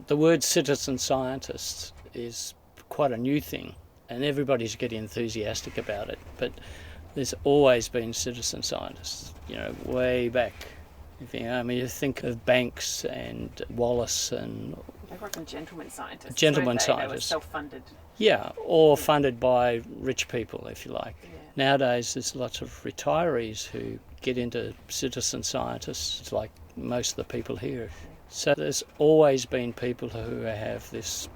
The word citizen scientist is quite a new thing, and everybody's getting enthusiastic about it, but there's always been citizen scientists, way back. You think of Banks and Wallace and... They were often gentleman scientists. Gentleman They were scientists. self-funded. Yeah, or funded by rich people, if you like. Yeah. Nowadays, there's lots of retirees who get into citizen scientists, like most of the people here. So there's always been people who have this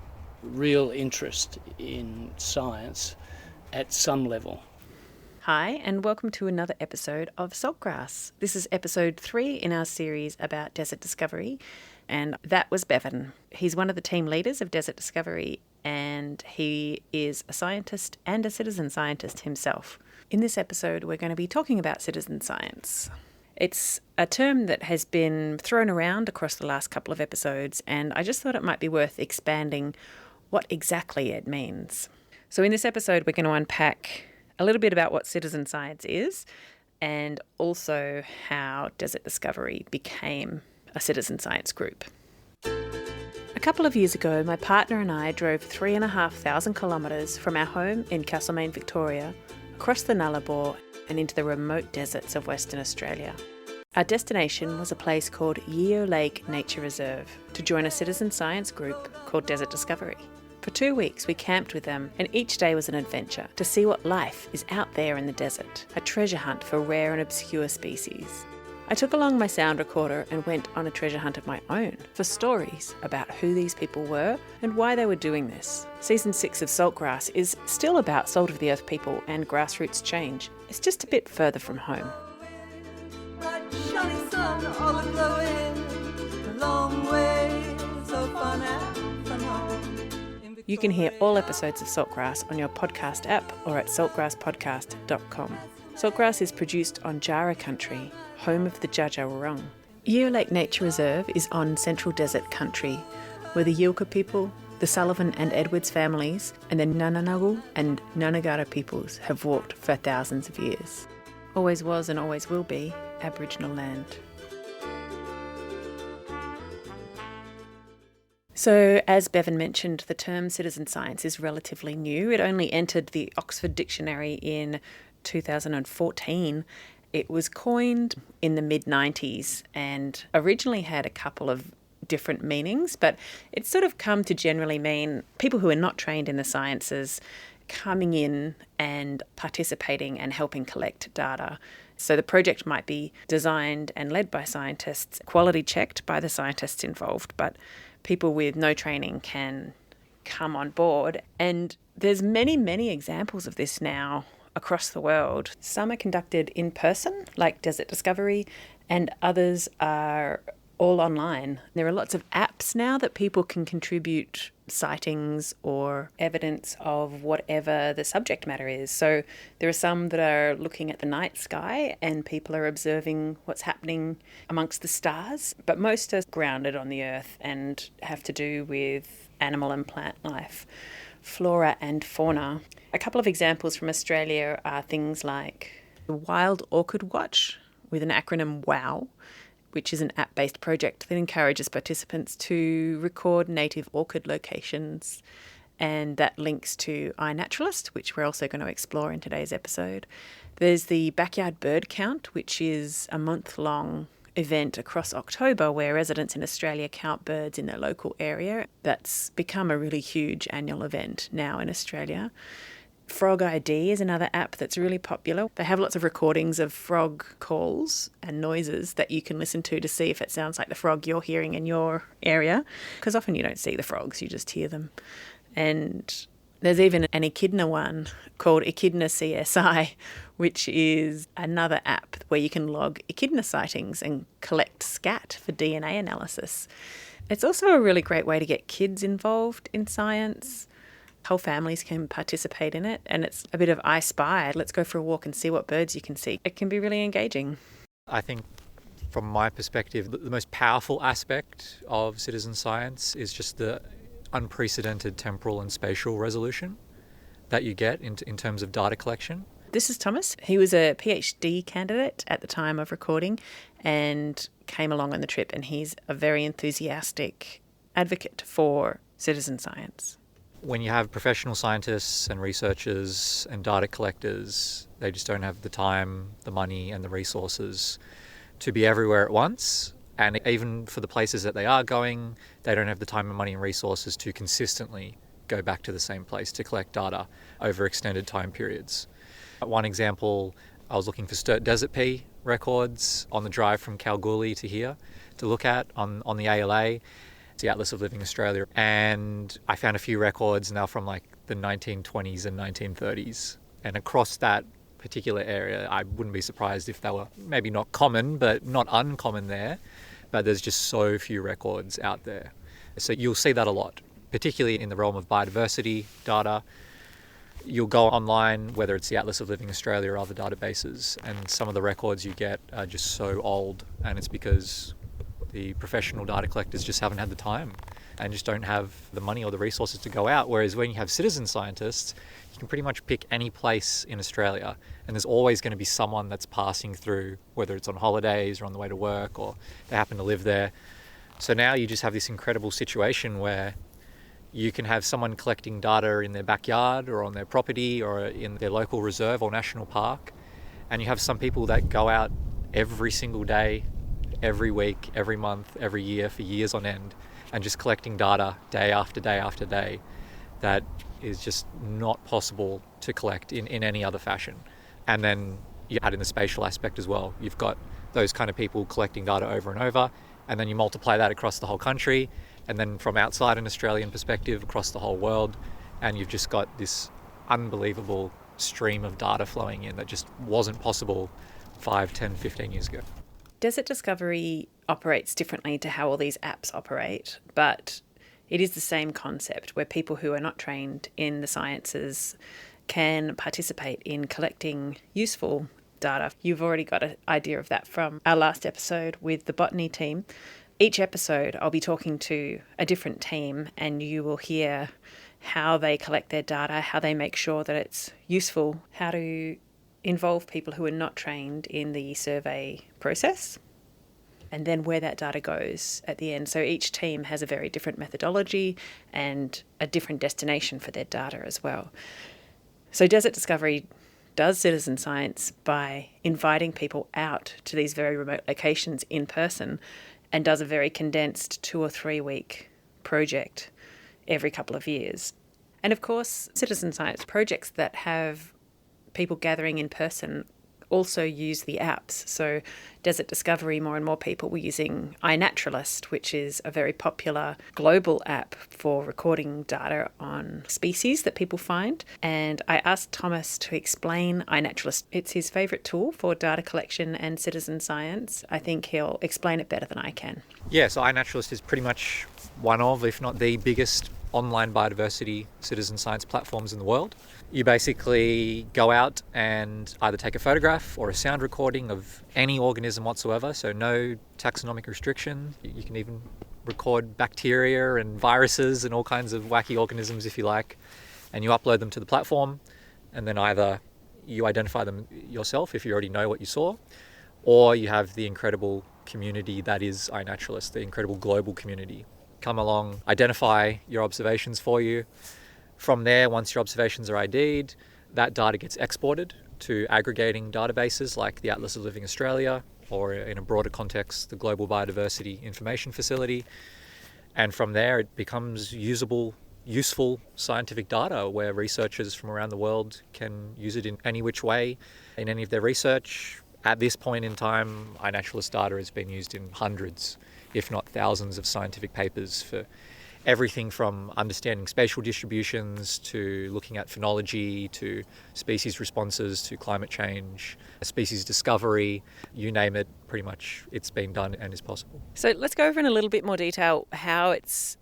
real interest in science at some level. Hi, and welcome to another episode of Saltgrass. This is episode 3 in our series about desert discovery, and that was Bevan. He's one of the team leaders of Desert Discovery, and he is a scientist and a citizen scientist himself. In this episode, we're going to be talking about citizen science. It's a term that has been thrown around across the last couple of episodes, and I just thought it might be worth expanding what exactly it means. So in this episode, we're going to unpack a little bit about what citizen science is, and also how Desert Discovery became a citizen science group. A couple of years ago, my partner and I drove 3,500 kilometres from our home in Castlemaine, Victoria, across the Nullarbor and into the remote deserts of Western Australia. Our destination was a place called Yeo Lake Nature Reserve to join a citizen science group called Desert Discovery. For 2 weeks, we camped with them, and each day was an adventure to see what life is out there in the desert, a treasure hunt for rare and obscure species. I took along my sound recorder and went on a treasure hunt of my own for stories about who these people were and why they were doing this. Season 6 of Saltgrass is still about salt-of-the-earth people and grassroots change. It's just a bit further from home. You can hear all episodes of Saltgrass on your podcast app or at saltgrasspodcast.com. Saltgrass is produced on Jara country, home of the Dja Dja Wurrung. Yeo Lake Nature Reserve is on Central Desert country, where the Yilka people, the Sullivan and Edwards families, and the Nunangu and Nunagara peoples have walked for thousands of years. Always was and always will be Aboriginal land. So, as Bevan mentioned, the term citizen science is relatively new. It only entered the Oxford Dictionary in 2014. It was coined in the mid-90s and originally had a couple of different meanings, but it's sort of come to generally mean people who are not trained in the sciences coming in and participating and helping collect data. So the project might be designed and led by scientists, quality checked by the scientists involved, but people with no training can come on board. And there's many, many examples of this now across the world. Some are conducted in person, like Desert Discovery, and others are all online. There are lots of apps now that people can contribute sightings or evidence of whatever the subject matter is. So there are some that are looking at the night sky and people are observing what's happening amongst the stars, but most are grounded on the earth and have to do with animal and plant life, flora and fauna. A couple of examples from Australia are things like the Wild Orchid Watch, with an acronym WOW, which is an app-based project that encourages participants to record native orchid locations, and that links to iNaturalist, which we're also going to explore in today's episode. There's the Backyard Bird Count, which is a month-long event across October where residents in Australia count birds in their local area. That's become a really huge annual event now in Australia. Frog ID is another app that's really popular. They have lots of recordings of frog calls and noises that you can listen to see if it sounds like the frog you're hearing in your area, because often you don't see the frogs, you just hear them. And there's even an echidna one called Echidna CSI, which is another app where you can log echidna sightings and collect scat for DNA analysis. It's also a really great way to get kids involved in science. Whole families can participate in it, and it's a bit of I Spy. Let's go for a walk and see what birds you can see. It can be really engaging. I think from my perspective, the most powerful aspect of citizen science is just the unprecedented temporal and spatial resolution that you get in terms of data collection. This is Thomas. He was a PhD candidate at the time of recording and came along on the trip, and he's a very enthusiastic advocate for citizen science? When you have professional scientists and researchers and data collectors, they just don't have the time, the money and the resources to be everywhere at once. And even for the places that they are going, they don't have the time and money and resources to consistently go back to the same place to collect data over extended time periods. One example, I was looking for Sturt Desert Pea records on the drive from Kalgoorlie to here to look at on the ALA, the Atlas of Living Australia. And I found a few records now from like the 1920s and 1930s. And across that particular area, I wouldn't be surprised if they were maybe not common, but not uncommon there. But there's just so few records out there. So you'll see that a lot, particularly in the realm of biodiversity data. You'll go online, whether it's the Atlas of Living Australia or other databases, and some of the records you get are just so old, and it's because the professional data collectors just haven't had the time and just don't have the money or the resources to go out. Whereas when you have citizen scientists, you can pretty much pick any place in Australia, and there's always going to be someone that's passing through, whether it's on holidays or on the way to work or they happen to live there. So now you just have this incredible situation where you can have someone collecting data in their backyard or on their property or in their local reserve or national park, and you have some people that go out every single day, every week, every month, every year for years on end, and just collecting data day after day after day that is just not possible to collect in any other fashion. And then you add in the spatial aspect as well. You've got those kind of people collecting data over and over, and then you multiply that across the whole country, and then from outside an Australian perspective across the whole world, and you've just got this unbelievable stream of data flowing in that just wasn't possible 5, 10, 15 years ago. Desert Discovery operates differently to how all these apps operate, but it is the same concept where people who are not trained in the sciences can participate in collecting useful data. You've already got an idea of that from our last episode with the botany team. Each episode, I'll be talking to a different team, and you will hear how they collect their data, how they make sure that it's useful, how to involve people who are not trained in the survey process, and then where that data goes at the end. So each team has a very different methodology and a different destination for their data as well. So Desert Discovery does citizen science by inviting people out to these very remote locations in person, and does a very condensed 2 or 3 week project every couple of years. And of course, citizen science projects that have people gathering in person also use the apps. So Desert Discovery, more and more people were using iNaturalist, which is a very popular global app for recording data on species that people find. And I asked Thomas to explain iNaturalist. It's his favourite tool for data collection and citizen science. I think he'll explain it better than I can. Yeah, so iNaturalist is pretty much one of, if not the biggest online biodiversity citizen science platforms in the world. You basically go out and either take a photograph or a sound recording of any organism whatsoever, so no taxonomic restriction. You can even record bacteria and viruses and all kinds of wacky organisms if you like, and you upload them to the platform, and then either you identify them yourself if you already know what you saw, or you have the incredible community that is iNaturalist, the incredible global community. Come along, identify your observations for you. From there, once your observations are ID'd, that data gets exported to aggregating databases like the Atlas of Living Australia, or in a broader context, the Global Biodiversity Information Facility. And from there, it becomes useful scientific data where researchers from around the world can use it in any which way in any of their research. At this point in time, iNaturalist data has been used in hundreds, if not thousands, of scientific papers for everything from understanding spatial distributions to looking at phenology to species responses to climate change, species discovery, you name it, pretty much it's been done and is possible. So let's go over in a little bit more detail how it's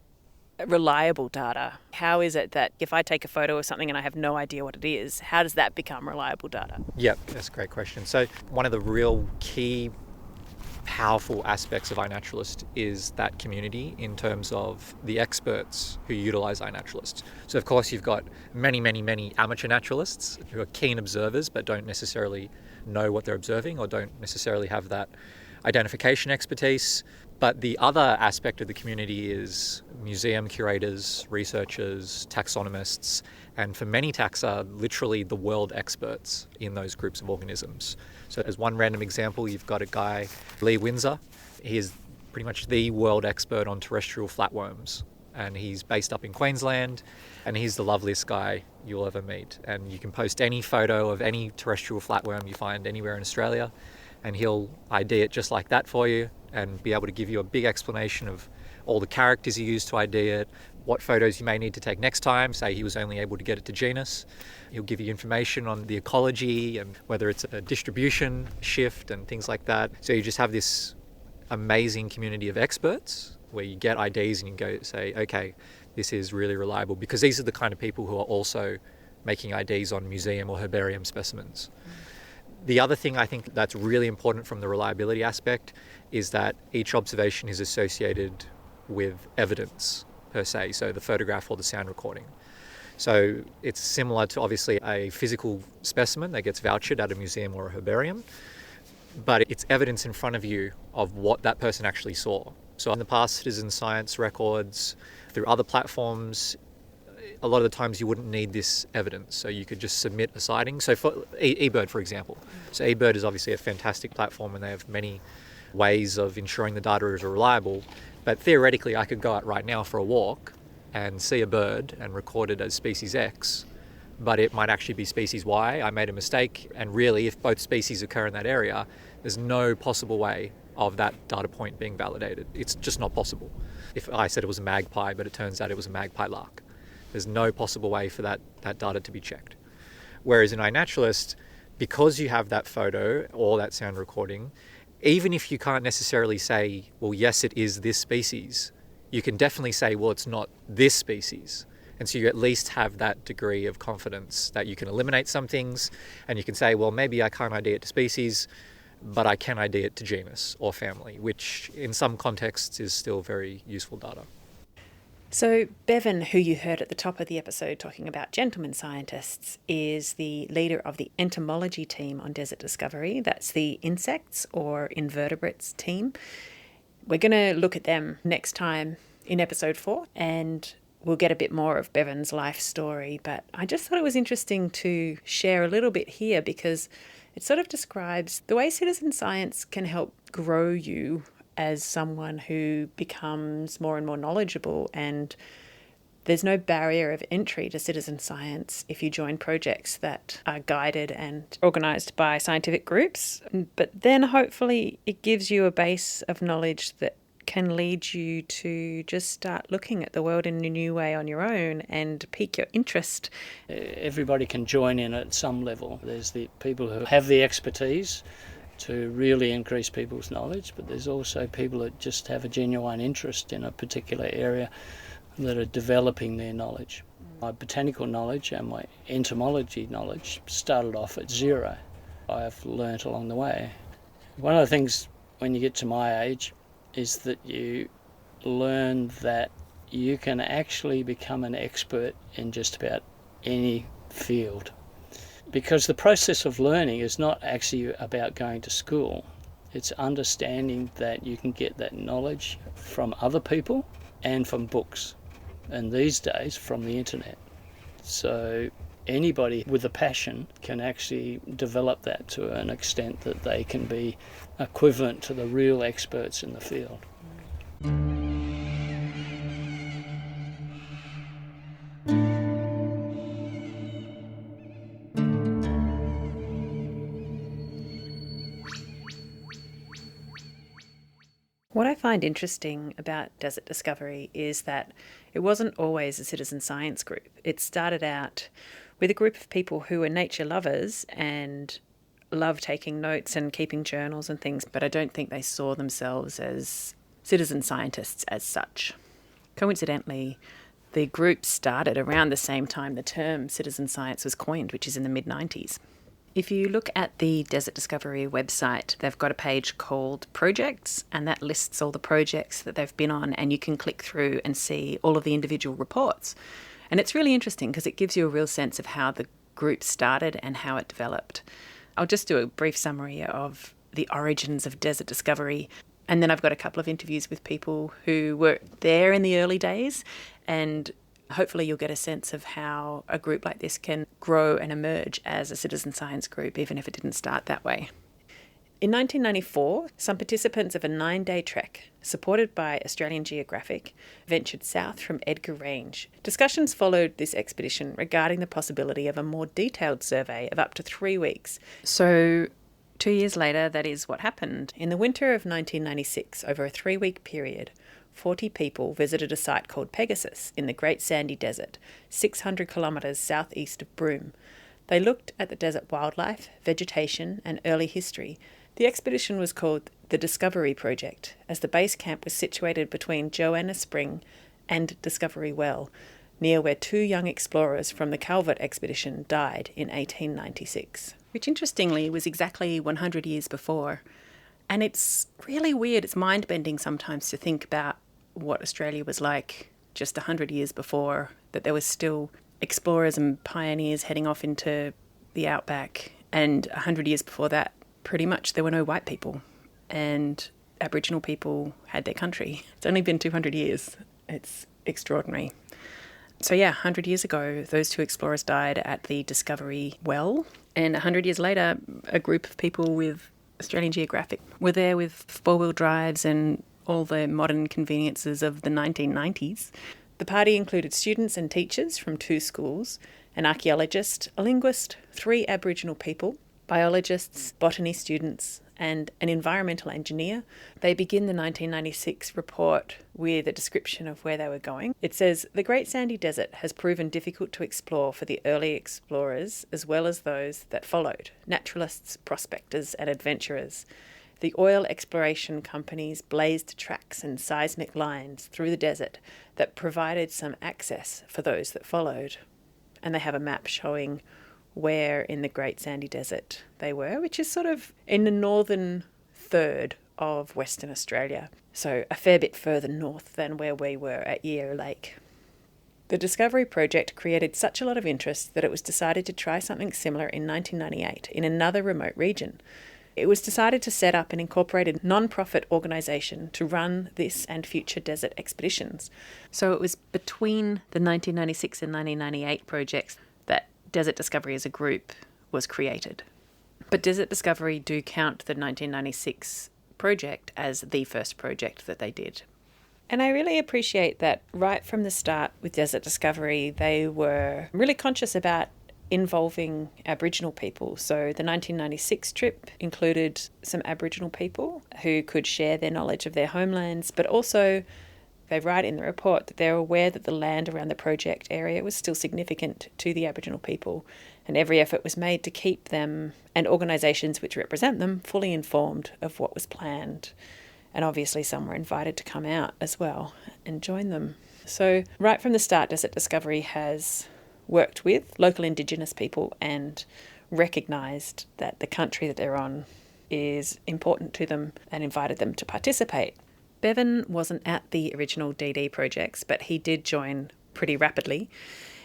reliable data. How is it that if I take a photo of something and I have no idea what it is, how does that become reliable data? Yep, that's a great question. So one of the real key powerful aspects of iNaturalist is that community in terms of the experts who utilize iNaturalist. So of course you've got many amateur naturalists who are keen observers but don't necessarily know what they're observing or don't necessarily have that identification expertise. But the other aspect of the community is museum curators, researchers, taxonomists, and for many taxa, literally the world experts in those groups of organisms. So as one random example, you've got a guy, Lee Windsor. He is pretty much the world expert on terrestrial flatworms. And he's based up in Queensland, and he's the loveliest guy you'll ever meet. And you can post any photo of any terrestrial flatworm you find anywhere in Australia, and he'll ID it just like that for you and be able to give you a big explanation of all the characters he used to ID it, what photos you may need to take next time. Say he was only able to get it to genus. He'll give you information on the ecology and whether it's a distribution shift and things like that. So you just have this amazing community of experts where you get IDs and you go say, okay, this is really reliable, because these are the kind of people who are also making IDs on museum or herbarium specimens. The other thing I think that's really important from the reliability aspect is that each observation is associated with evidence per se, so the photograph or the sound recording. So it's similar to obviously a physical specimen that gets vouchered at a museum or a herbarium, but it's evidence in front of you of what that person actually saw. So in the past, citizen science records through other platforms, a lot of the times you wouldn't need this evidence, so you could just submit a sighting. So for eBird, for example. So eBird is obviously a fantastic platform and they have many ways of ensuring the data is reliable. But theoretically, I could go out right now for a walk and see a bird and record it as species X, but it might actually be species Y. I made a mistake, and really, if both species occur in that area, there's no possible way of that data point being validated. It's just not possible. If I said it was a magpie, but it turns out it was a magpie lark, there's no possible way for that data to be checked. Whereas in iNaturalist, because you have that photo or that sound recording, even if you can't necessarily say, well, yes, it is this species, you can definitely say, well, it's not this species. And so you at least have that degree of confidence that you can eliminate some things, and you can say, well, maybe I can't ID it to species, but I can ID it to genus or family, which in some contexts is still very useful data. So Bevan, who you heard at the top of the episode talking about gentlemen scientists, is the leader of the entomology team on Desert Discovery. That's the insects or invertebrates team. We're going to look at them next time in episode 4, and we'll get a bit more of Bevan's life story. But I just thought it was interesting to share a little bit here because it sort of describes the way citizen science can help grow you as someone who becomes more and more knowledgeable, and there's no barrier of entry to citizen science if you join projects that are guided and organised by scientific groups. But then hopefully it gives you a base of knowledge that can lead you to just start looking at the world in a new way on your own and pique your interest. Everybody can join in at some level. There's the people who have the expertise to really increase people's knowledge, but there's also people that just have a genuine interest in a particular area that are developing their knowledge. My botanical knowledge and my entomology knowledge started off at zero. I've learnt along the way. One of the things when you get to my age is that you learn that you can actually become an expert in just about any field. Because the process of learning is not actually about going to school. It's understanding that you can get that knowledge from other people and from books, and these days from the internet. So anybody with a passion can actually develop that to an extent that they can be equivalent to the real experts in the field. What I find interesting about Desert Discovery is that it wasn't always a citizen science group. It started out with a group of people who were nature lovers and love taking notes and keeping journals and things, but I don't think they saw themselves as citizen scientists as such. Coincidentally, the group started around the same time the term citizen science was coined, which is in the mid-90s. If you look at the Desert Discovery website, they've got a page called Projects, and that lists all the projects that they've been on, and you can click through and see all of the individual reports. And it's really interesting because it gives you a real sense of how the group started and how it developed. I'll just do a brief summary of the origins of Desert Discovery. And then I've got a couple of interviews with people who were there in the early days, and hopefully you'll get a sense of how a group like this can grow and emerge as a citizen science group, even if it didn't start that way. In 1994, some participants of a 9-day trek, supported by Australian Geographic, ventured south from Edgar Range. Discussions followed this expedition regarding the possibility of a more detailed survey of up to 3 weeks. So 2 years later, that is what happened. In the winter of 1996, over a 3-week period, 40 people visited a site called Pegasus in the Great Sandy Desert, 600 kilometres southeast of Broome. They looked at the desert wildlife, vegetation and early history. The expedition was called the Discovery Project, as the base camp was situated between Joanna Spring and Discovery Well, near where 2 young explorers from the Calvert expedition died in 1896, which interestingly was exactly 100 years before. And it's really weird, it's mind-bending sometimes to think about what Australia was like just 100 years before, that there was still explorers and pioneers heading off into the outback. And 100 years before that, pretty much there were no white people, and Aboriginal people had their country. It's only been 200 years. It's extraordinary. So yeah, 100 years ago, those 2 explorers died at the Discovery Well. And 100 years later, a group of people with Australian Geographic were there with 4-wheel drives and all the modern conveniences of the 1990s. The party included students and teachers from 2 schools, an archaeologist, a linguist, 3 Aboriginal people, biologists, botany students, and an environmental engineer. They begin the 1996 report with a description of where they were going. It says, "The Great Sandy Desert has proven difficult to explore for the early explorers as well as those that followed, naturalists, prospectors, and adventurers. The oil exploration companies blazed tracks and seismic lines through the desert that provided some access for those that followed." And they have a map showing where in the Great Sandy Desert they were, which is sort of in the northern third of Western Australia, so a fair bit further north than where we were at Yeo Lake. The Discovery Project created such a lot of interest that it was decided to try something similar in 1998 in another remote region. It was decided to set up an incorporated non-profit organisation to run this and future desert expeditions. So it was between the 1996 and 1998 projects that Desert Discovery as a group was created. But Desert Discovery do count the 1996 project as the first project that they did. And I really appreciate that right from the start with Desert Discovery, they were really conscious about involving Aboriginal people. So the 1996 trip included some Aboriginal people who could share their knowledge of their homelands, but also they write in the report that they're aware that the land around the project area was still significant to the Aboriginal people, and every effort was made to keep them and organisations which represent them fully informed of what was planned. And obviously some were invited to come out as well and join them. So right from the start, Desert Discovery has worked with local Indigenous people and recognised that the country that they're on is important to them and invited them to participate. Bevan wasn't at the original DD projects, but he did join pretty rapidly.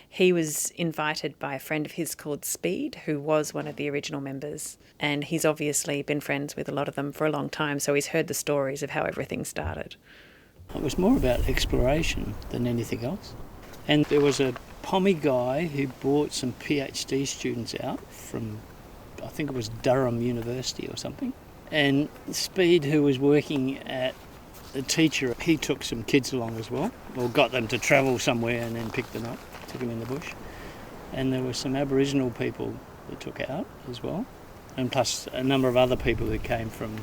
He was invited by a friend of his called Speed, who was one of the original members, and he's obviously been friends with a lot of them for a long time, so he's heard the stories of how everything started. It was more about exploration than anything else. And there was a Pommy guy who brought some PhD students out from, I think it was Durham University or something. And Speed, who was working at the teacher, he took some kids along as well, or got them to travel somewhere and then picked them up, took them in the bush. And there were some Aboriginal people that took out as well, and plus a number of other people who came from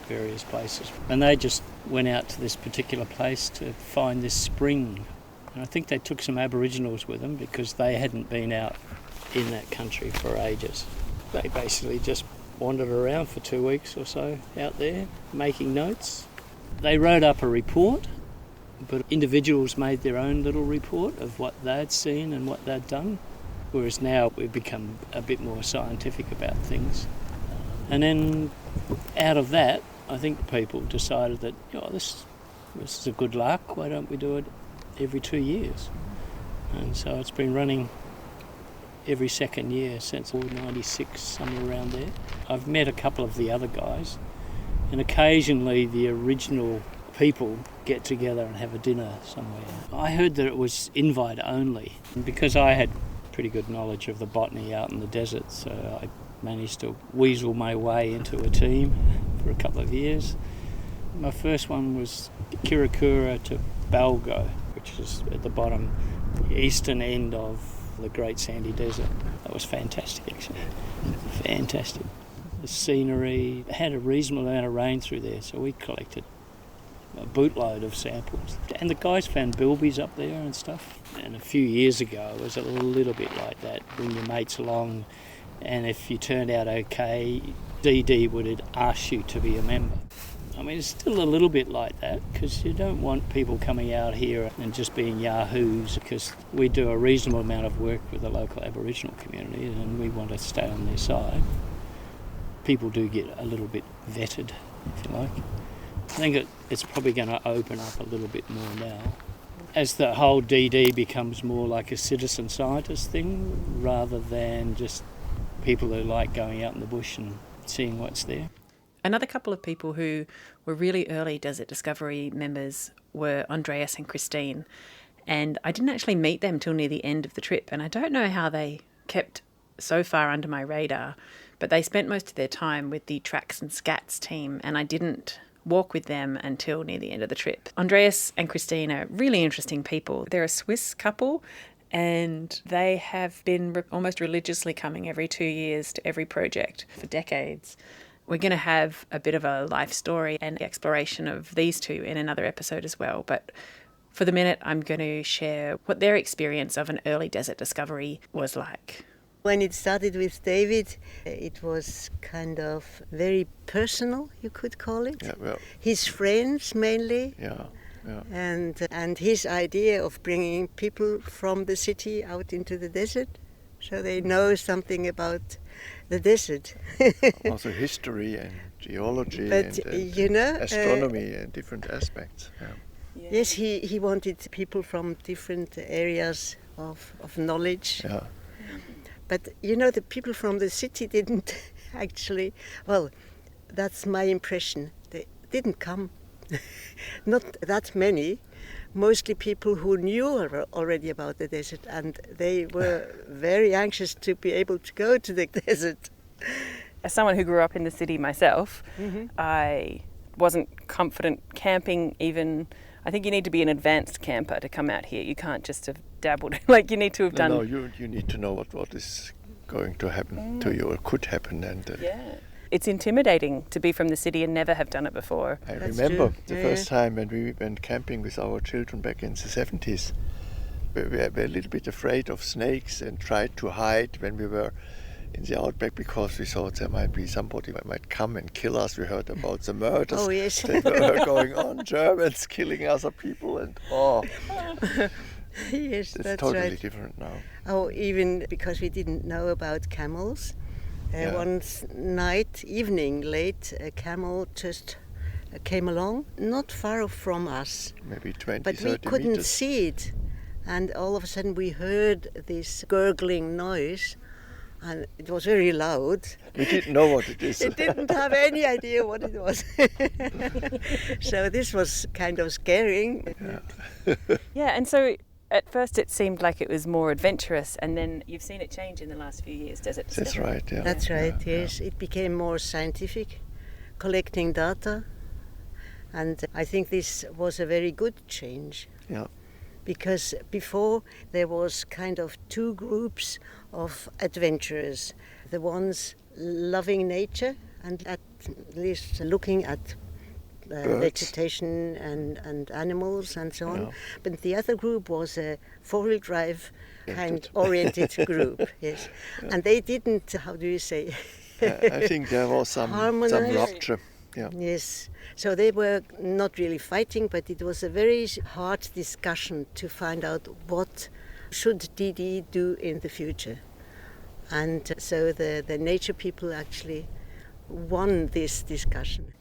various places. And they just went out to this particular place to find this spring. And I think they took some Aboriginals with them because they hadn't been out in that country for ages. They basically just wandered around for 2 weeks or so out there, making notes. They wrote up a report, but individuals made their own little report of what they'd seen and what they'd done, whereas now we've become a bit more scientific about things. And then out of that, I think people decided that, this is a good lark, why don't we do it every 2 years? And so it's been running every second year since 96, somewhere around there. I've met a couple of the other guys And occasionally the original people get together and have a dinner somewhere. I heard that it was invite only. And because I had pretty good knowledge of the botany out in the desert, so I managed to weasel my way into a team for a couple of years. My first one was Kirakura to Balgo, which is at the bottom, the eastern end of the Great Sandy Desert. That was fantastic, actually. Fantastic. The scenery had a reasonable amount of rain through there, so we collected a bootload of samples. And the guys found bilbies up there and stuff. And a few years ago it was a little bit like that. Bring your mates along, and if you turned out okay, DD would ask you to be a member. I mean, it's still a little bit like that, because you don't want people coming out here and just being yahoos, because we do a reasonable amount of work with the local Aboriginal community and we want to stay on their side. People do get a little bit vetted, if you like. I think it's probably going to open up a little bit more now. As the whole DD becomes more like a citizen scientist thing, rather than just people who like going out in the bush and seeing what's there. Another couple of people who were really early Desert Discovery members were Andreas and Christine. And I didn't actually meet them till near the end of the trip. And I don't know how they kept so far under my radar, but they spent most of their time with the Tracks and Scats team, and I didn't walk with them until near the end of the trip. Andreas and Christine are really interesting people. They're a Swiss couple, and they have been almost religiously coming every 2 years to every project for decades. We're going to have a bit of a life story and exploration of these two in another episode as well. But for the minute, I'm going to share what their experience of an early desert discovery was like. When it started with David, it was kind of very personal, you could call it. Yeah, well, His friends mainly. yeah. And his idea of bringing people from the city out into the desert, so they know something about the desert. Also history and geology But, and astronomy and different aspects. Yeah. Yes, he wanted people from different areas of knowledge. Yeah. But the people from the city didn't actually, well, that's my impression. They didn't come. Not that many. Mostly people who knew already about the desert, and they were very anxious to be able to go to the desert. As someone who grew up in the city myself, I wasn't confident camping even. I think you need to be an advanced camper to come out here. You can't just have dabbled. Like, you need to have done... No, you need to know what is going to happen to you or could happen. And It's intimidating to be from the city and never have done it before. I That's remember true. the first time when we went camping with our children back in the 70s. We were a little bit afraid of snakes and tried to hide when we were in the outback, because we thought there might be somebody that might come and kill us. We heard about the murders Oh, yes. that were going on, Germans killing other people, and Yes, it's that's totally right. different now. Oh, even because we didn't know about camels. Yeah. One evening late, a camel just came along, not far from us, Maybe 20, but we 30 couldn't meters. see it. And all of a sudden we heard this gurgling noise, and it was very loud. We didn't know what it is. It didn't have any idea what it was. So this was kind of scaring. Yeah, and so at first it seemed like it was more adventurous, and then you've seen it change in the last few years, Desert That's Discovery. right, yeah. That's right, Yeah, yes. It became more scientific, collecting data. And I think this was a very good change. Yeah. Because before there was kind of two groups of adventurers. The ones loving nature and at least looking at Birds. vegetation and animals and so on. Yeah. But the other group was a four-wheel drive kind Oriented. oriented group, yes. And they didn't, how do you say? I think there was some Harmonize. rupture. Yeah. Yes, so they were not really fighting, but it was a very hard discussion to find out what should DD do in the future. And so the nature people actually won this discussion.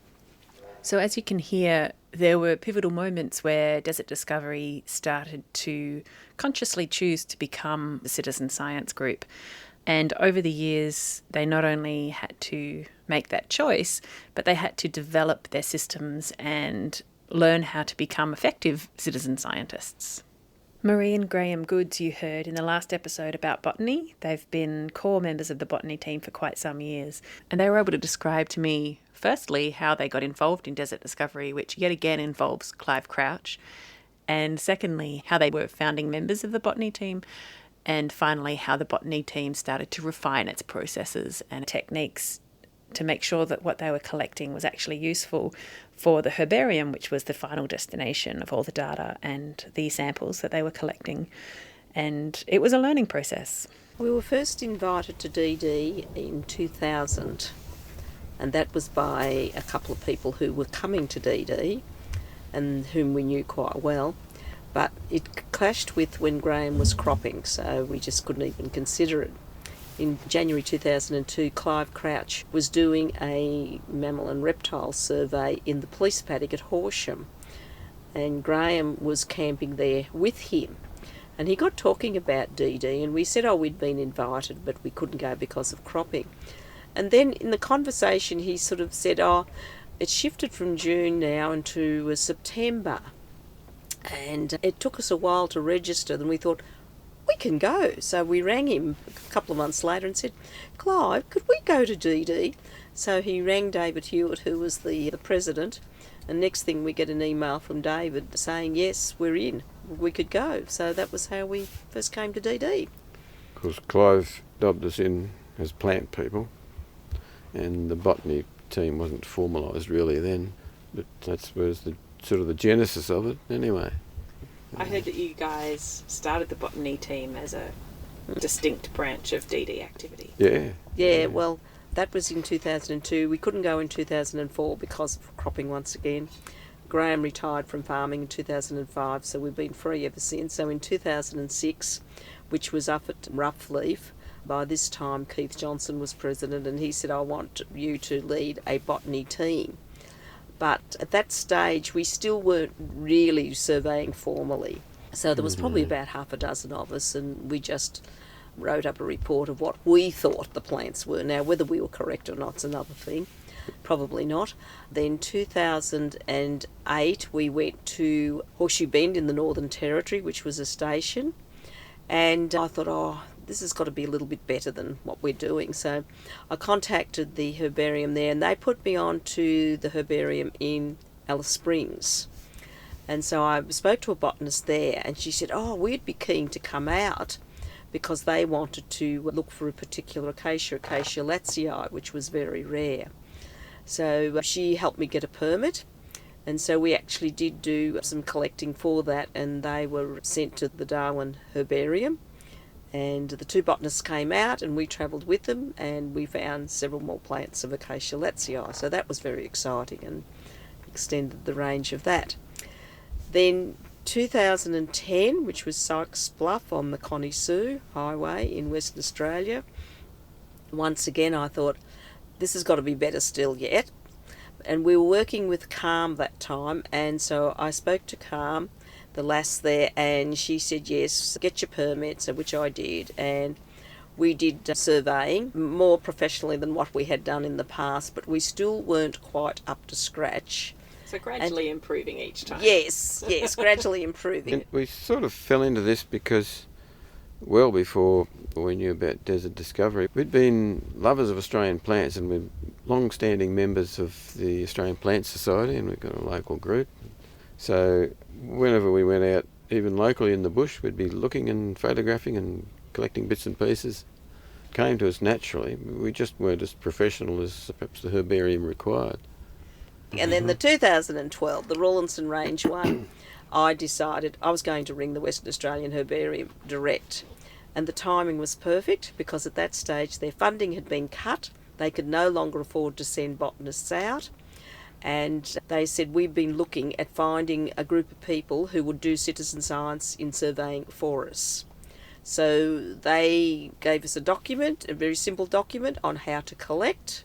So as you can hear, there were pivotal moments where Desert Discovery started to consciously choose to become the citizen science group. And over the years, they not only had to make that choice, but they had to develop their systems and learn how to become effective citizen scientists. Marie and Graham Goods, you heard in the last episode about botany. They've been core members of the botany team for quite some years, and they were able to describe to me, firstly, how they got involved in desert discovery, which yet again involves Clive Crouch, and secondly, how they were founding members of the botany team, and finally, how the botany team started to refine its processes and techniques to make sure that what they were collecting was actually useful for the herbarium, which was the final destination of all the data and the samples that they were collecting. And it was a learning process. We were first invited to DD in 2000, and that was by a couple of people who were coming to DD and whom we knew quite well. But it clashed with when Graham was cropping, so we just couldn't even consider it. In January 2002, Clive Crouch was doing a mammal and reptile survey in the police paddock at Horsham, and Graham was camping there with him. And he got talking about DD, and we said, we'd been invited, but we couldn't go because of cropping. And then in the conversation, he sort of said, it's shifted from June now into September. And it took us a while to register, and we thought, we can go. So we rang him a couple of months later and said, Clive, could we go to DD? So he rang David Hewitt, who was the president, and next thing we get an email from David saying, yes, we're in, we could go. So that was how we first came to DD. Because Clive dubbed us in as plant people, and the botany team wasn't formalised really then, but that was the sort of the genesis of it anyway. I heard that you guys started the botany team as a distinct branch of DD activity. Yeah, well, that was in 2002. We couldn't go in 2004 because of cropping once again. Graham retired from farming in 2005, so we've been free ever since. So in 2006, which was up at Roughleaf, by this time Keith Johnson was president, and he said, I want you to lead a botany team. But at that stage, we still weren't really surveying formally. So there was probably about half a dozen of us, and we just wrote up a report of what we thought the plants were. Now, whether we were correct or not is another thing. Probably not. Then 2008, we went to Horseshoe Bend in the Northern Territory, which was a station. And I thought, this has got to be a little bit better than what we're doing. So I contacted the herbarium there, and they put me on to the herbarium in Alice Springs. And so I spoke to a botanist there, and she said, we'd be keen to come out because they wanted to look for a particular acacia latzii, which was very rare. So she helped me get a permit, and so we actually did do some collecting for that, and they were sent to the Darwin Herbarium. And the two botanists came out, and we travelled with them, and we found several more plants of acacia latzii. So that was very exciting and extended the range of that. Then 2010, which was Sykes Bluff on the Connie Sue Highway in Western Australia. Once again, I thought, this has got to be better still yet. And we were working with Calm that time, and so I spoke to Calm, the lass there, and she said, yes, get your permit, so which I did, and we did surveying more professionally than what we had done in the past, but we still weren't quite up to scratch. So gradually improving each time. Yes, gradually improving. And we sort of fell into this because well before we knew about desert discovery, we'd been lovers of Australian plants, and we're long-standing members of the Australian Plant Society, and we've got a local group. So whenever we went out, even locally in the bush, we'd be looking and photographing and collecting bits and pieces. It came to us naturally. We just weren't as professional as perhaps the herbarium required. And then the 2012, the Rawlinson Range one, I decided I was going to ring the Western Australian Herbarium direct. And the timing was perfect because at that stage their funding had been cut. They could no longer afford to send botanists out. And they said, we've been looking at finding a group of people who would do citizen science in surveying for us. So they gave us a document, a very simple document on how to collect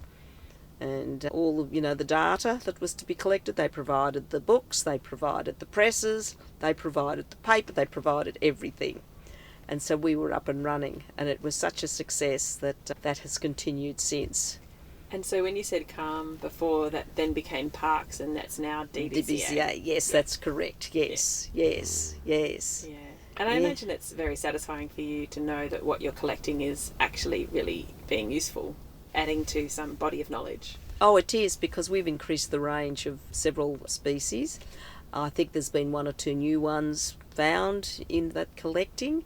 and all of, the data that was to be collected. They provided the books, they provided the presses, they provided the paper, they provided everything. And so we were up and running, and it was such a success that that has continued since. And so when you said CALM before, that then became parks, and that's now DBCA. DBCA, yes, that's correct. Yes. Yeah. And I imagine it's very satisfying for you to know that what you're collecting is actually really being useful, adding to some body of knowledge. Oh, it is, because we've increased the range of several species. I think there's been 1 or 2 new ones found in that collecting.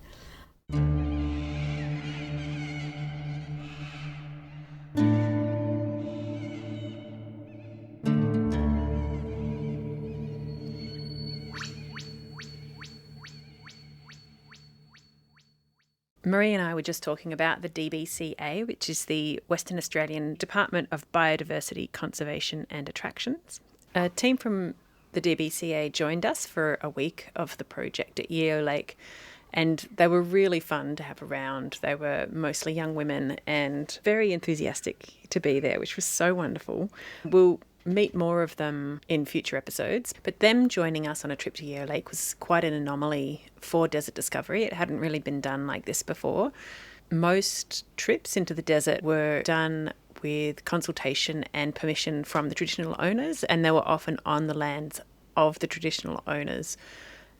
Marie and I were just talking about the DBCA, which is the Western Australian Department of Biodiversity, Conservation and Attractions. A team from the DBCA joined us for a week of the project at Yeo Lake, and they were really fun to have around. They were mostly young women and very enthusiastic to be there, which was so wonderful. We'll meet more of them in future episodes, but them joining us on a trip to Yeo Lake was quite an anomaly for desert discovery. It hadn't really been done like this before. Most trips into the desert were done with consultation and permission from the traditional owners, and they were often on the lands of the traditional owners,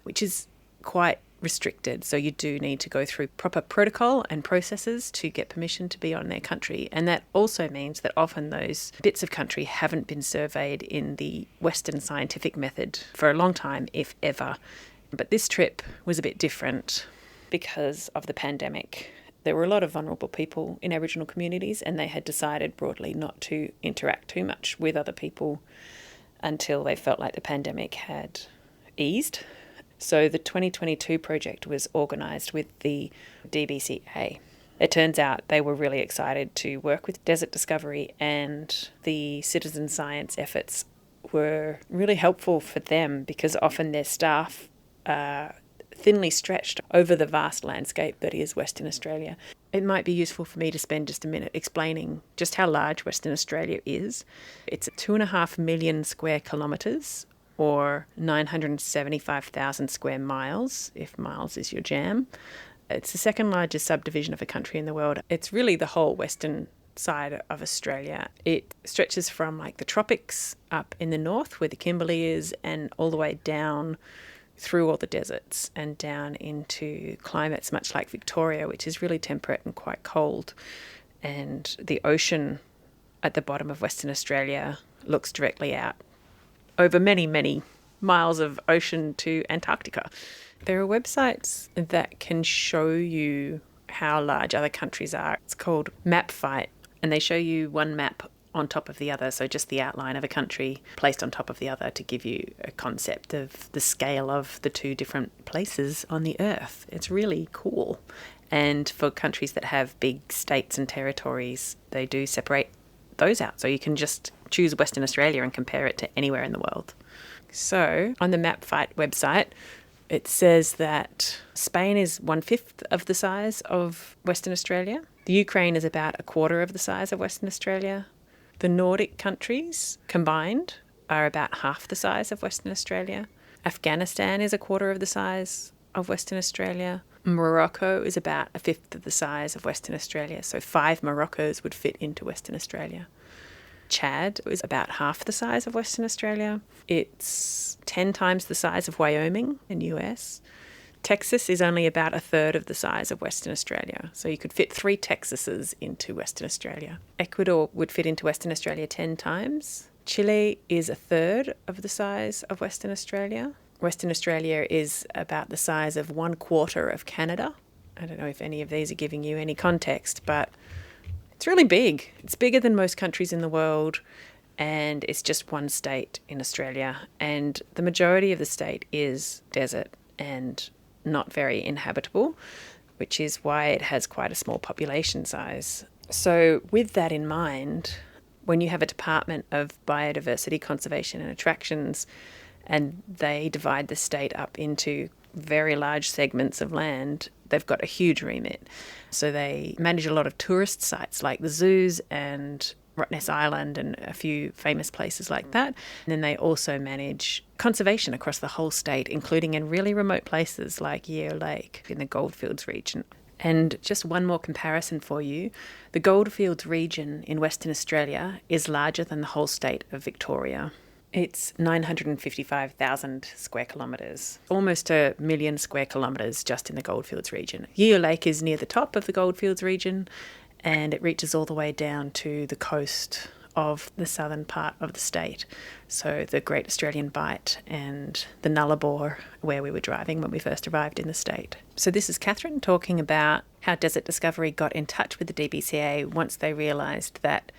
which is quite restricted. So you do need to go through proper protocol and processes to get permission to be on their country. And that also means that often those bits of country haven't been surveyed in the Western scientific method for a long time, if ever. But this trip was a bit different because of the pandemic. There were a lot of vulnerable people in Aboriginal communities, and they had decided broadly not to interact too much with other people until they felt like the pandemic had eased. So the 2022 project was organised with the DBCA. It turns out they were really excited to work with Desert Discovery, and the citizen science efforts were really helpful for them because often their staff are thinly stretched over the vast landscape that is Western Australia. It might be useful for me to spend just a minute explaining just how large Western Australia is. It's 2.5 million square kilometres, or 975,000 square miles, if miles is your jam. It's the second largest subdivision of a country in the world. It's really the whole western side of Australia. It stretches from like the tropics up in the north where the Kimberley is, and all the way down through all the deserts and down into climates much like Victoria, which is really temperate and quite cold. And the ocean at the bottom of Western Australia looks directly out over many, many miles of ocean to Antarctica. There are websites that can show you how large other countries are. It's called MapFight, and they show you one map on top of the other, so just the outline of a country placed on top of the other to give you a concept of the scale of the two different places on the earth. It's really cool. And for countries that have big states and territories, they do separate those out, so you can just choose Western Australia and compare it to anywhere in the world. So on the MapFight website, it says that Spain is 1/5 of the size of Western Australia. The Ukraine is about 1/4 of the size of Western Australia. The Nordic countries combined are about half the size of Western Australia. Afghanistan is 1/4 of the size of Western Australia. Morocco is about 1/5 of the size of Western Australia, so 5 Moroccos would fit into Western Australia. Chad is about half the size of Western Australia. It's 10 times the size of Wyoming in the US. Texas is only about 1/3 of the size of Western Australia, so you could fit 3 Texases into Western Australia. Ecuador would fit into Western Australia 10 times. Chile is 1/3 of the size of Western Australia. Western Australia is about the size of 1/4 of Canada. I don't know if any of these are giving you any context, but it's really big. It's bigger than most countries in the world, and it's just one state in Australia. And the majority of the state is desert and not very inhabitable, which is why it has quite a small population size. So with that in mind, when you have a Department of Biodiversity, Conservation and Attractions, and they divide the state up into very large segments of land, they've got a huge remit. So they manage a lot of tourist sites like the zoos and Rottnest Island and a few famous places like that. And then they also manage conservation across the whole state, including in really remote places like Yeo Lake in the Goldfields region. And just one more comparison for you. The Goldfields region in Western Australia is larger than the whole state of Victoria. It's 955,000 square kilometres, almost 1 million square kilometres just in the Goldfields region. Yeo Lake is near the top of the Goldfields region, and it reaches all the way down to the coast of the southern part of the state. So the Great Australian Bight and the Nullarbor, where we were driving when we first arrived in the state. So this is Catherine talking about how Desert Discovery got in touch with the DBCA once they realised that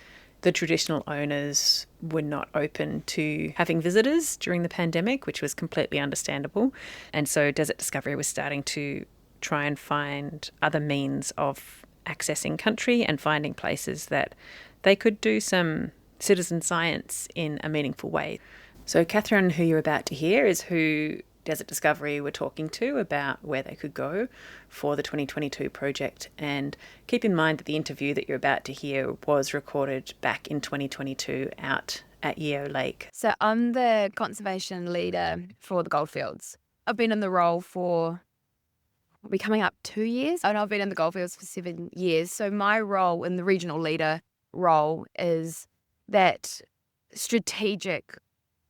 the traditional owners were not open to having visitors during the pandemic, which was completely understandable. And so Desert Discovery was starting to try and find other means of accessing country and finding places that they could do some citizen science in a meaningful way. So Catherine, who you're about to hear, is who Desert Discovery were talking to about where they could go for the 2022 project. And keep in mind that the interview that you're about to hear was recorded back in 2022 out at Yeo Lake. So I'm the conservation leader for the Goldfields. I've been in the role for coming up 2 years, and I've been in the Goldfields for 7 years. So my role in the regional leader role is that strategic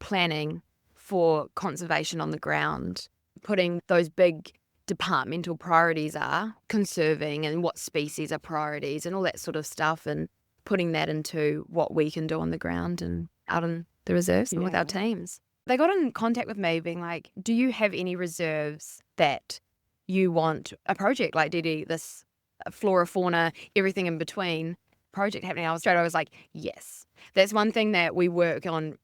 planning for conservation on the ground, putting those big departmental priorities are conserving and what species are priorities and all that sort of stuff, and putting that into what we can do on the ground and out in the reserves and with our teams. They got in contact with me being like, do you have any reserves that you want a project like DD, this flora, fauna, everything in between project happening? I was like, yes. That's one thing that we work on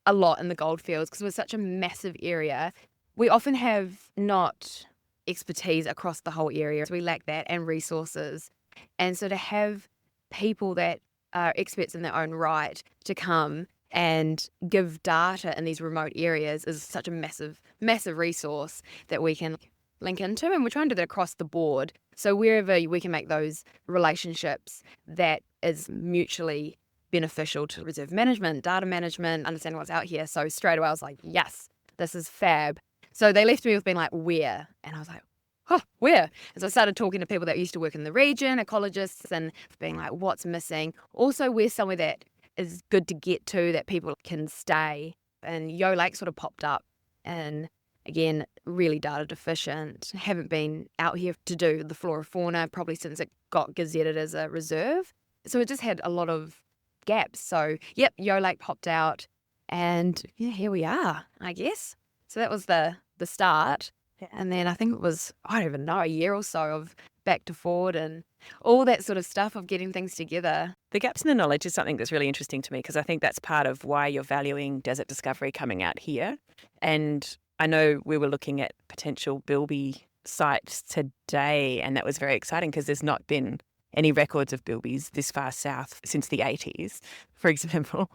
a lot in the Goldfields, because we're such a massive area. We often have not expertise across the whole area. So we lack that and resources. And so to have people that are experts in their own right to come and give data in these remote areas is such a massive, massive resource that we can link into. And we're trying to do that across the board. So wherever we can make those relationships that is mutually beneficial to reserve management, data management, understanding what's out here. So straight away I was like, yes, this is fab. So they left me with being like, where? And I was like, oh, where? And so I started talking to people that used to work in the region, ecologists, and being like, what's missing? Also, where's somewhere that is good to get to that people can stay? And Yeo Lake sort of popped up, and again, really data deficient. Haven't been out here to do the flora fauna probably since it got gazetted as a reserve. So it just had a lot of gaps. So, yep, Yeo Lake popped out, and yeah, here we are, I guess. So that was the start. And then I think it was, I don't even know, a year or so of back to forward and all that sort of stuff of getting things together. The gaps in the knowledge is something that's really interesting to me, because I think that's part of why you're valuing Desert Discovery coming out here. And I know we were looking at potential bilby sites today, and that was very exciting because there's not been any records of bilbies this far south since the 80s, for example.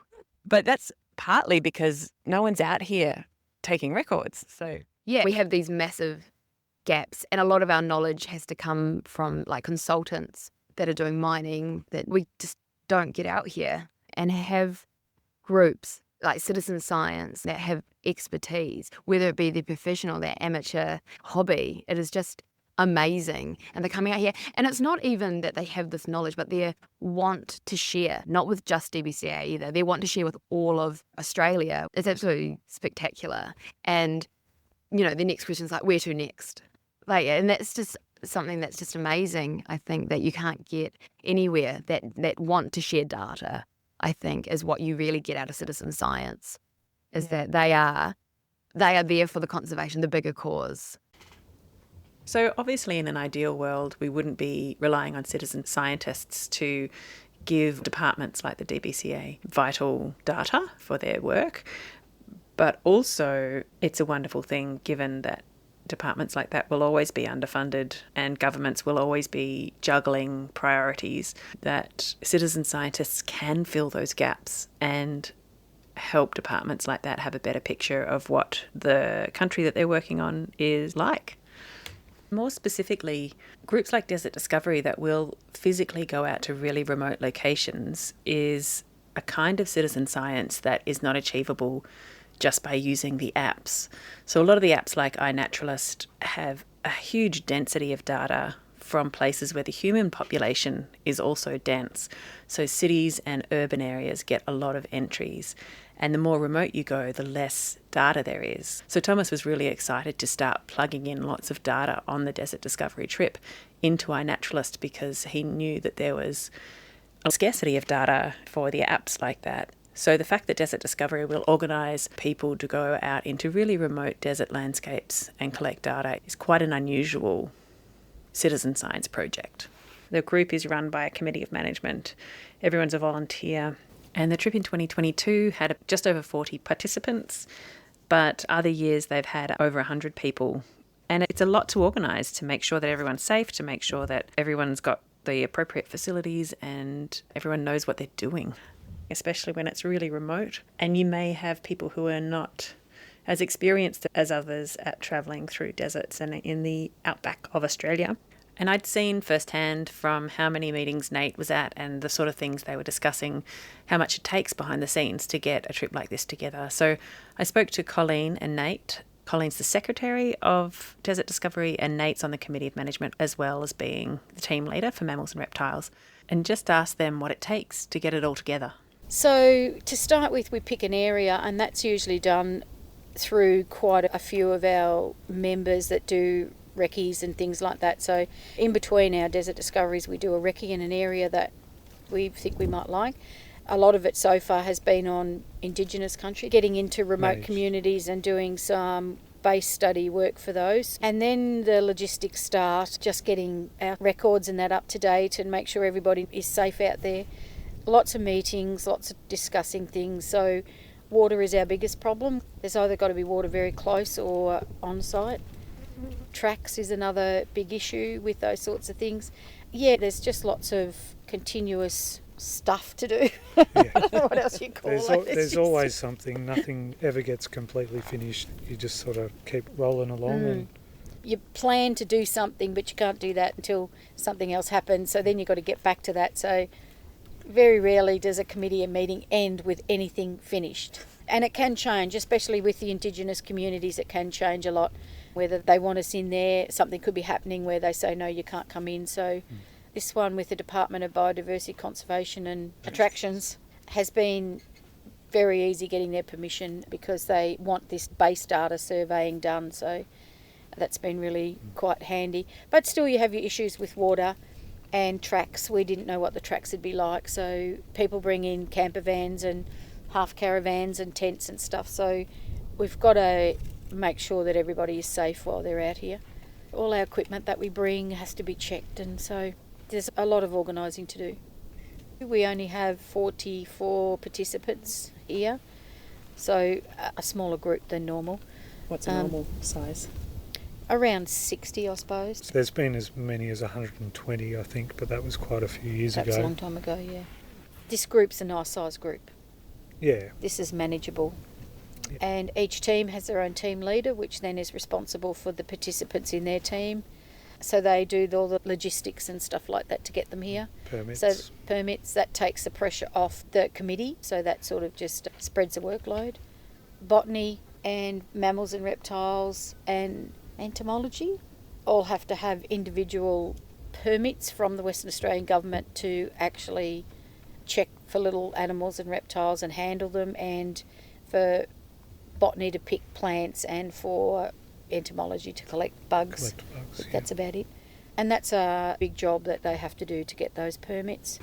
But that's partly because no one's out here taking records. So yeah, we have these massive gaps, and a lot of our knowledge has to come from like consultants that are doing mining that we just don't get out here, and have groups like citizen science that have expertise, whether it be their professional, their amateur hobby. It is just amazing. And they're coming out here, and it's not even that they have this knowledge, but they want to share, not with just DBCA either. They want to share with all of Australia. It's absolutely spectacular. And you know, the next question is like, where to next? Like, and that's just something that's just amazing. I think that you can't get anywhere that want to share data, I think, is what you really get out of citizen science, is that they are there for the conservation, the bigger cause. So obviously in an ideal world, we wouldn't be relying on citizen scientists to give departments like the DBCA vital data for their work. But also it's a wonderful thing, given that departments like that will always be underfunded and governments will always be juggling priorities, that citizen scientists can fill those gaps and help departments like that have a better picture of what the country that they're working on is like. More specifically, groups like Desert Discovery that will physically go out to really remote locations is a kind of citizen science that is not achievable just by using the apps. So a lot of the apps like iNaturalist have a huge density of data from places where the human population is also dense. So cities and urban areas get a lot of entries. And the more remote you go, the less data there is. So Thomas was really excited to start plugging in lots of data on the Desert Discovery trip into iNaturalist, because he knew that there was a scarcity of data for the apps like that. So the fact that Desert Discovery will organise people to go out into really remote desert landscapes and collect data is quite an unusual citizen science project. The group is run by a committee of management. Everyone's a volunteer. And the trip in 2022 had just over 40 participants, but other years they've had over 100 people. And it's a lot to organise, to make sure that everyone's safe, to make sure that everyone's got the appropriate facilities and everyone knows what they're doing, especially when it's really remote. And you may have people who are not as experienced as others at travelling through deserts and in the outback of Australia. And I'd seen firsthand from how many meetings Nate was at and the sort of things they were discussing, how much it takes behind the scenes to get a trip like this together. So I spoke to Colleen and Nate. Colleen's the secretary of Desert Discovery and Nate's on the committee of management, as well as being the team leader for mammals and reptiles, and just asked them what it takes to get it all together. So to start with, we pick an area, and that's usually done through quite a few of our members that do recce's and things like that. So in between our desert discoveries, we do a recce in an area that we think we might like. A lot of it so far has been on Indigenous country, getting into remote communities and doing some base study work for those. And then the logistics start, just getting our records and that up to date and make sure everybody is safe out there. Lots of meetings, lots of discussing things. So water is our biggest problem. There's either got to be water very close or on site. Tracks is another big issue with those sorts of things. Yeah, there's just lots of continuous stuff to do. I don't know what else you call it. There's always something. Nothing ever gets completely finished. You just sort of keep rolling along. And you plan to do something, but you can't do that until something else happens. So then you've got to get back to that. So very rarely does a committee meeting end with anything finished. And it can change, especially with the Indigenous communities. It can change a lot. Whether they want us in there, something could be happening where they say, no, you can't come in. So this one with the Department of Biodiversity, Conservation and Attractions has been very easy getting their permission because they want this base data surveying done. So that's been really quite handy. But still you have your issues with water and tracks. We didn't know what the tracks would be like. So people bring in camper vans and half caravans and tents and stuff. So we've got to make sure that everybody is safe while they're out here. All our equipment that we bring has to be checked, and so there's a lot of organising to do. We only have 44 participants here, so a smaller group than normal. What's a normal size? Around 60, I suppose. There's been as many as 120, I think, but that was quite a few years ago. That's a long time ago, yeah. This group's a nice size group. Yeah. This is manageable. And each team has their own team leader, which then is responsible for the participants in their team. So they do all the logistics and stuff like that to get them here. Permits. So permits, that takes the pressure off the committee, so that sort of just spreads the workload. Botany and mammals and reptiles and entomology all have to have individual permits from the Western Australian Government to actually check for little animals and reptiles and handle them, and for botany to pick plants and for entomology to collect bugs. That's about it. And that's a big job that they have to do to get those permits.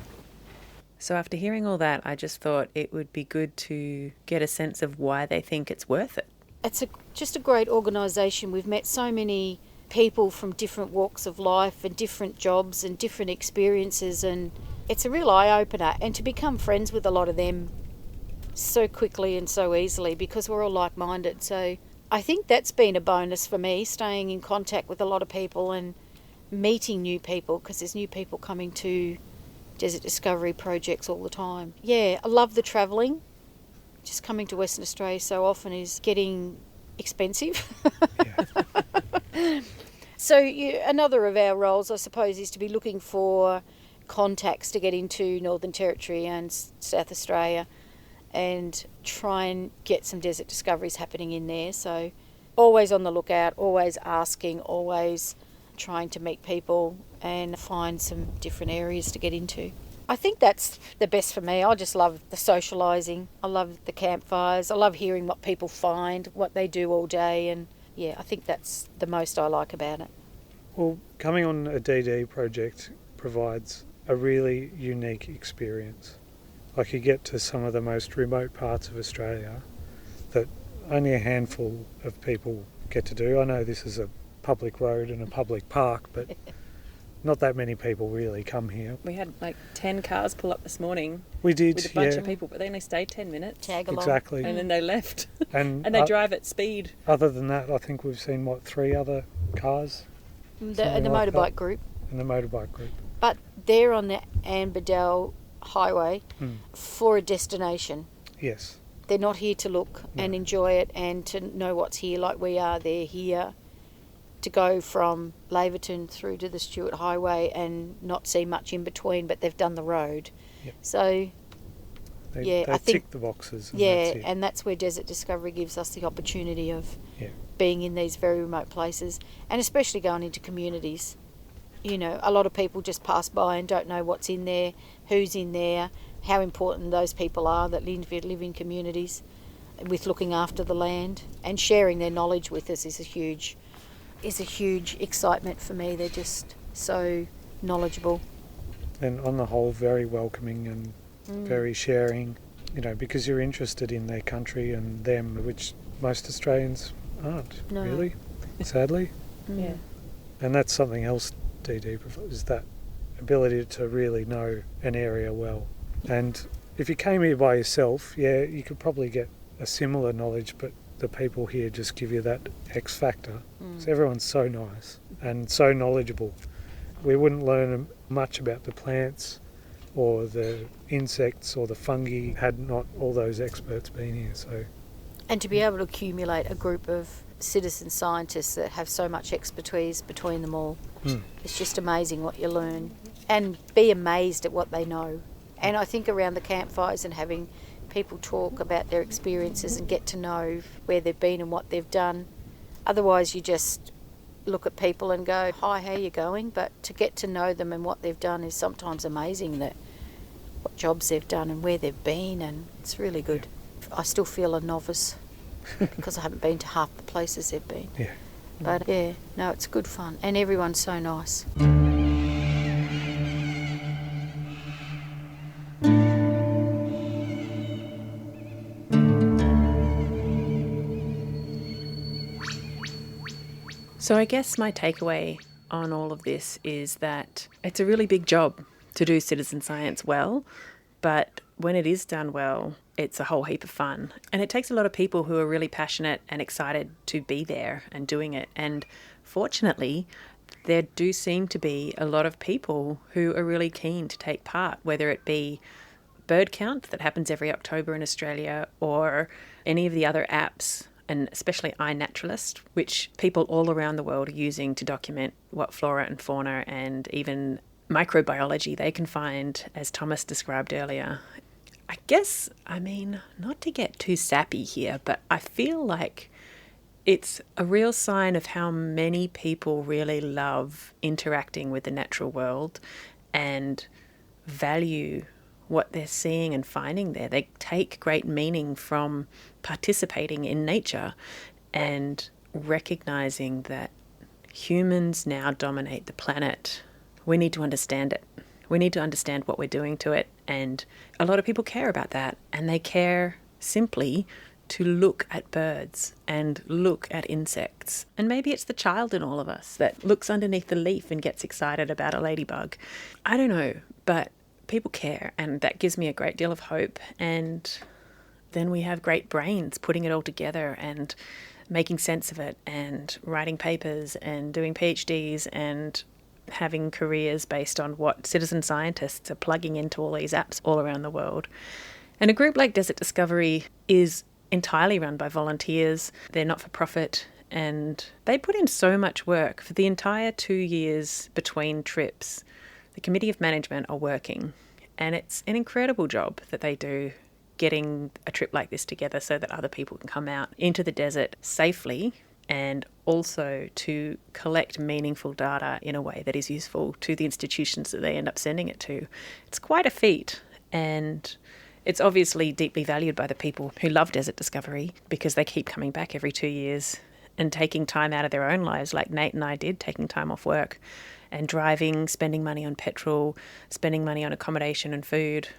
So after hearing all that, I just thought it would be good to get a sense of why they think it's worth it. It's just a great organisation. We've met so many people from different walks of life and different jobs and different experiences, and it's a real eye-opener. And to become friends with a lot of them so quickly and so easily because we're all like-minded. So I think that's been a bonus for me, staying in contact with a lot of people and meeting new people, because there's new people coming to desert discovery projects all the time. Yeah, I love the travelling. Just coming to Western Australia so often is getting expensive. So another of our roles, I suppose, is to be looking for contacts to get into Northern Territory and South Australia and try and get some desert discoveries happening in there. So always on the lookout, always asking, always trying to meet people and find some different areas to get into. I think that's the best for me. I just love the socialising. I love the campfires. I love hearing what people find, what they do all day, and yeah, I think that's the most I like about it. Well, coming on a DD project provides a really unique experience. Like, you get to some of the most remote parts of Australia that only a handful of people get to do. I know this is a public road and a public park, but not that many people really come here. We had like 10 cars pull up this morning. We did, with a bunch of people, but they only stayed 10 minutes. Tag along. Exactly. And then they left. And they drive at speed. Other than that, I think we've seen, 3 other cars? The Something like motorbike that. group. And the motorbike group. But they're on the Anberdell Highway for a destination. Yes. They're not here to look and enjoy it and to know what's here like we are. They're here to go from Laverton through to the Stewart Highway and not see much in between, but they've done the road. Yep. So, They I think tick the boxes. And yeah, that's it. and that's where Desert Discovery gives us the opportunity of Yeah. being in these very remote places, and especially going into communities. You know, a lot of people just pass by and don't know what's in there, who's in there, how important those people are that live in communities with looking after the land, and sharing their knowledge with us is a huge excitement for me. They're just so knowledgeable. And on the whole, very welcoming and very sharing, because you're interested in their country and them, which most Australians aren't, really, sadly. Yeah. And that's something else DD provides, is that ability to really know an area well. And if you came here by yourself, you could probably get a similar knowledge, but the people here just give you that X factor. So everyone's so nice and so knowledgeable. We wouldn't learn much about the plants or the insects or the fungi had not all those experts been here. So, and to be able to accumulate a group of citizen scientists that have so much expertise between them all, it's just amazing what you learn, and be amazed at what they know. And I think around the campfires and having people talk about their experiences and get to know where they've been and what they've done. Otherwise you just look at people and go, hi, how you going? But to get to know them and what they've done is sometimes amazing, that what jobs they've done and where they've been, and it's really good. I still feel a novice because I haven't been to half the places they've been. Yeah. But it's good fun, and everyone's so nice. So I guess my takeaway on all of this is that it's a really big job to do citizen science well, but when it is done well, it's a whole heap of fun. And it takes a lot of people who are really passionate and excited to be there and doing it. And fortunately, there do seem to be a lot of people who are really keen to take part, whether it be bird count that happens every October in Australia, or any of the other apps, and especially iNaturalist, which people all around the world are using to document what flora and fauna and even microbiology they can find, as Thomas described earlier. I guess, not to get too sappy here, but I feel like it's a real sign of how many people really love interacting with the natural world and value what they're seeing and finding there. They take great meaning from participating in nature and recognizing that humans now dominate the planet. We need to understand it. We need to understand what we're doing to it. And a lot of people care about that. And they care simply to look at birds and look at insects. And maybe it's the child in all of us that looks underneath the leaf and gets excited about a ladybug. I don't know, but people care, and that gives me a great deal of hope. And then we have great brains putting it all together and making sense of it and writing papers and doing PhDs and having careers based on what citizen scientists are plugging into all these apps all around the world. And a group like Desert Discovery is entirely run by volunteers. They're not for profit, and they put in so much work. For the entire 2 years between trips, the Committee of Management are working, and it's an incredible job that they do, getting a trip like this together so that other people can come out into the desert safely and also to collect meaningful data in a way that is useful to the institutions that they end up sending it to. It's quite a feat, and it's obviously deeply valued by the people who love desert discovery because they keep coming back every 2 years and taking time out of their own lives, like Nate and I did, taking time off work and driving, spending money on petrol, spending money on accommodation and food.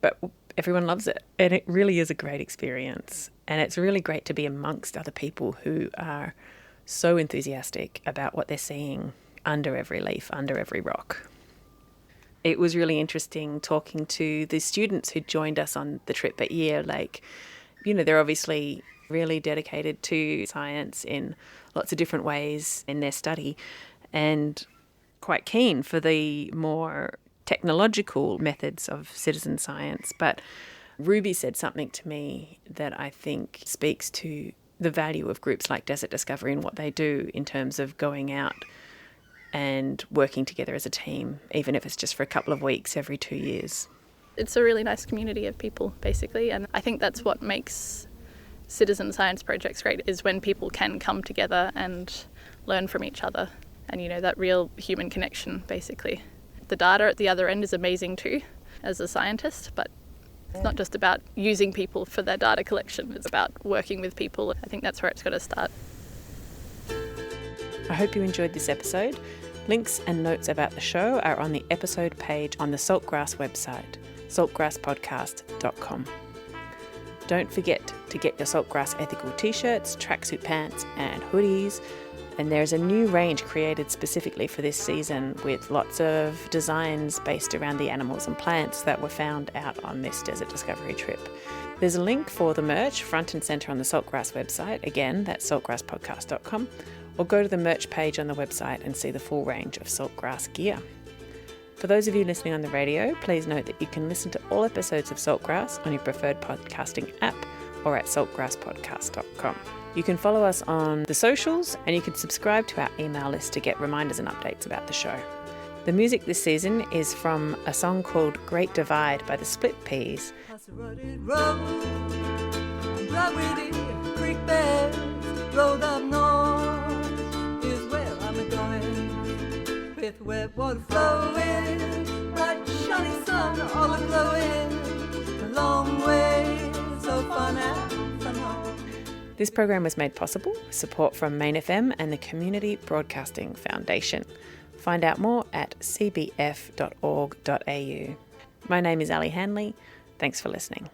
But everyone loves it, and it really is a great experience. And it's really great to be amongst other people who are so enthusiastic about what they're seeing under every leaf, under every rock. It was really interesting talking to the students who joined us on the trip at Year Lake. They're obviously really dedicated to science in lots of different ways in their study and quite keen for the more technological methods of citizen science. But Ruby said something to me that I think speaks to the value of groups like Desert Discovery and what they do in terms of going out and working together as a team, even if it's just for a couple of weeks every 2 years. It's a really nice community of people, basically, and I think that's what makes citizen science projects great, is when people can come together and learn from each other and, that real human connection, basically. The data at the other end is amazing too, as a scientist, but it's not just about using people for their data collection, it's about working with people. I think that's where it's got to start. I hope you enjoyed this episode. Links and notes about the show are on the episode page on the Saltgrass website, saltgrasspodcast.com. Don't forget to get your Saltgrass ethical t-shirts, tracksuit pants and hoodies. And there's a new range created specifically for this season with lots of designs based around the animals and plants that were found out on this desert discovery trip. There's a link for the merch front and centre on the Saltgrass website. Again, that's saltgrasspodcast.com. Or go to the merch page on the website and see the full range of Saltgrass gear. For those of you listening on the radio, please note that you can listen to all episodes of Saltgrass on your preferred podcasting app or at saltgrasspodcast.com. You can follow us on the socials, and you can subscribe to our email list to get reminders and updates about the show. The music this season is from a song called Great Divide by the Split Peas. Road up north is where I'm going, with wet water flowing, bright shiny sun all glowing, a long way so far now from home. This program was made possible with support from Main FM and the Community Broadcasting Foundation. Find out more at cbf.org.au. My name is Ali Hanley. Thanks for listening.